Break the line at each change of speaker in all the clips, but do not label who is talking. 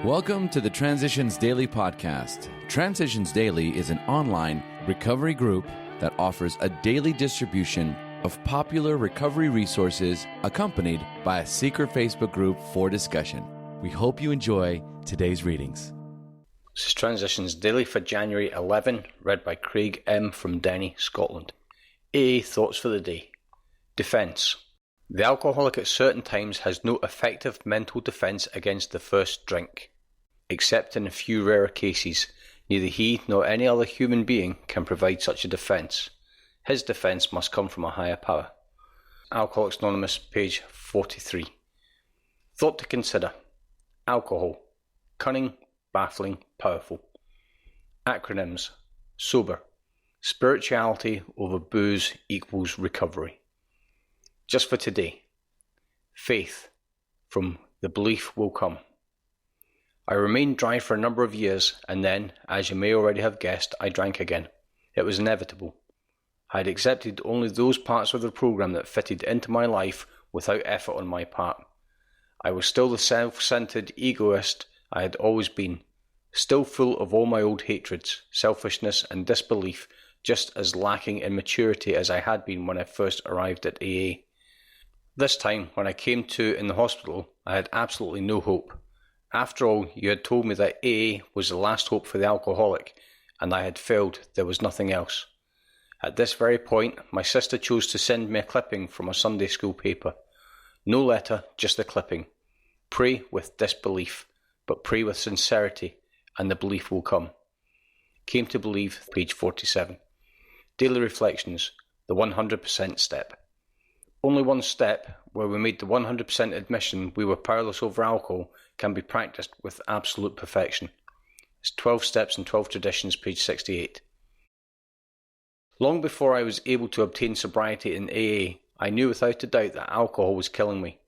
Welcome to the Transitions Daily podcast. Transitions Daily is an online recovery group that offers a daily distribution of popular recovery resources accompanied by a secret Facebook group for discussion. We hope you enjoy today's readings.
This is Transitions Daily for January 11, read by Craig M. from Denny, Scotland. AA Thoughts for the Day. Defence. The alcoholic at certain times has no effective mental defence against the first drink. Except in a few rare cases, neither he nor any other human being can provide such a defence. His defence must come from a higher power. Alcoholics Anonymous, page 43. Thought to consider. Alcohol. Cunning, baffling, powerful. Acronyms. Sober. Spirituality over booze equals recovery. Just for today. Faith. From the belief will come. I remained dry for a number of years, and then, as you may already have guessed, I drank again. It was inevitable. I had accepted only those parts of the program that fitted into my life without effort on my part. I was still the self-centered egoist I had always been, still full of all my old hatreds, selfishness and disbelief, just as lacking in maturity as I had been when I first arrived at AA. This time, when I came to in the hospital, I had absolutely no hope. After all, you had told me that AA was the last hope for the alcoholic, and I had failed. There was nothing else. At this very point, my sister chose to send me a clipping from a Sunday school paper. No letter, just a clipping. Pray with disbelief, but pray with sincerity, and the belief will come. Came to believe, page 47. Daily Reflections, the 100% step. Only one step, where we made the 100% admission we were powerless over alcohol, can be practiced with absolute perfection. It's 12 Steps and 12 Traditions, page 68. Long before I was able to obtain sobriety in AA, I knew without a doubt that alcohol was killing me.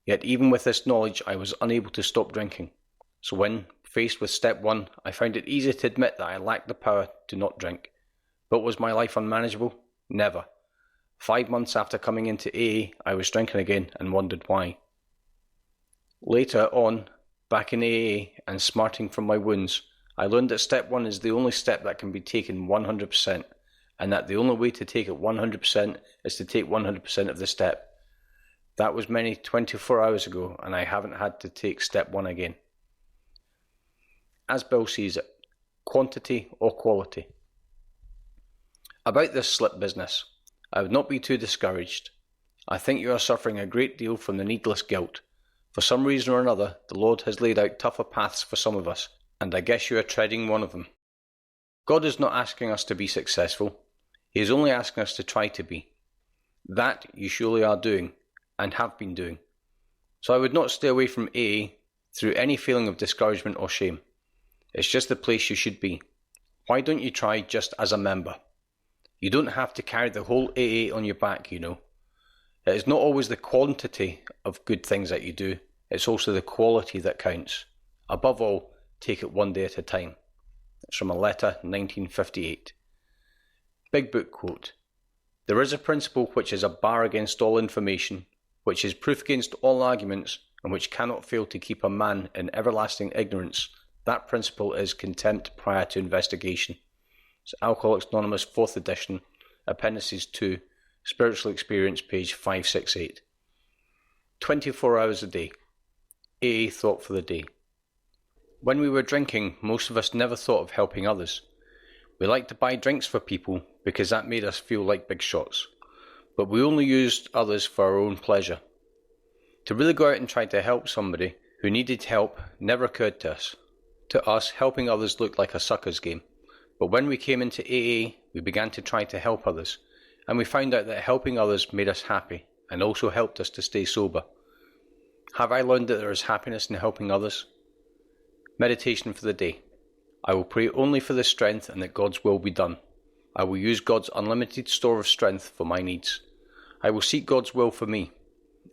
Yet even with this knowledge, I was unable to stop drinking. So when faced with step 1, I found it easy to admit that I lacked the power to not drink. But was my life unmanageable? Never. 5 months after coming into AA, I was drinking again and wondered why. Later on, back in AA and smarting from my wounds, I learned that step 1 is the only step that can be taken 100%, and that the only way to take it 100% is to take 100% of the step. That was many 24 hours ago, and I haven't had to take step 1 again. As Bill sees it, quantity or quality. About this slip business, I would not be too discouraged. I think you are suffering a great deal from the needless guilt. For some reason or another, the Lord has laid out tougher paths for some of us, and I guess you are treading one of them. God is not asking us to be successful. He is only asking us to try to be. That you surely are doing, and have been doing. So I would not stay away from AA through any feeling of discouragement or shame. It's just the place you should be. Why don't you try just as a member? You don't have to carry the whole AA on your back, you know. It is not always the quantity of good things that you do, it's also the quality that counts. Above all, take it one day at a time. It's from a letter, 1958. Big Book quote. There is a principle which is a bar against all information, which is proof against all arguments, and which cannot fail to keep a man in everlasting ignorance. That principle is contempt prior to investigation. It's Alcoholics Anonymous 4th edition, Appendices 2, Spiritual Experience, page 568. 24 hours a day. AA Thought for the Day. When we were drinking, most of us never thought of helping others. We liked to buy drinks for people because that made us feel like big shots. But we only used others for our own pleasure. To really go out and try to help somebody who needed help never occurred to us. To us, helping others looked like a sucker's game. But when we came into AA, we began to try to help others, and we found out that helping others made us happy, and also helped us to stay sober. Have I learned that there is happiness in helping others? Meditation for the day. I will pray only for the strength and that God's will be done. I will use God's unlimited store of strength for my needs. I will seek God's will for me.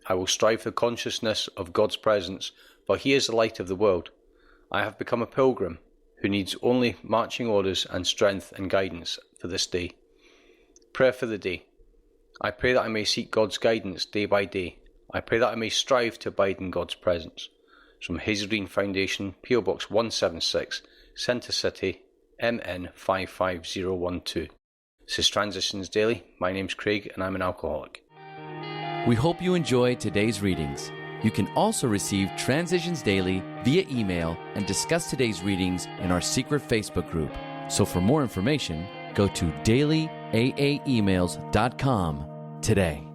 I will strive for consciousness of God's presence, for He is the light of the world. I have become a pilgrim, who needs only marching orders and strength and guidance for this day. Prayer for the day. I pray that I may seek God's guidance day by day. I pray that I may strive to abide in God's presence. from Hazelgreen Foundation, PO Box 176, Centre City, MN 55012. This is Transitions Daily. My name's Craig and I'm an alcoholic.
We hope you enjoyed today's readings. You can also receive Transitions Daily via email and discuss today's readings in our secret Facebook group. So for more information, go to dailyaaemails.com today.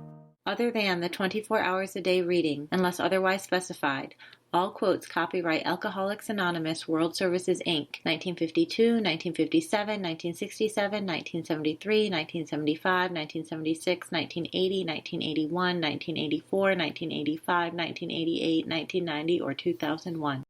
Other than the 24 hours a day reading, unless otherwise specified, all quotes copyright Alcoholics Anonymous World Services, Inc., 1952, 1957, 1967, 1973, 1975, 1976, 1980, 1981, 1984, 1985, 1988, 1990, or 2001.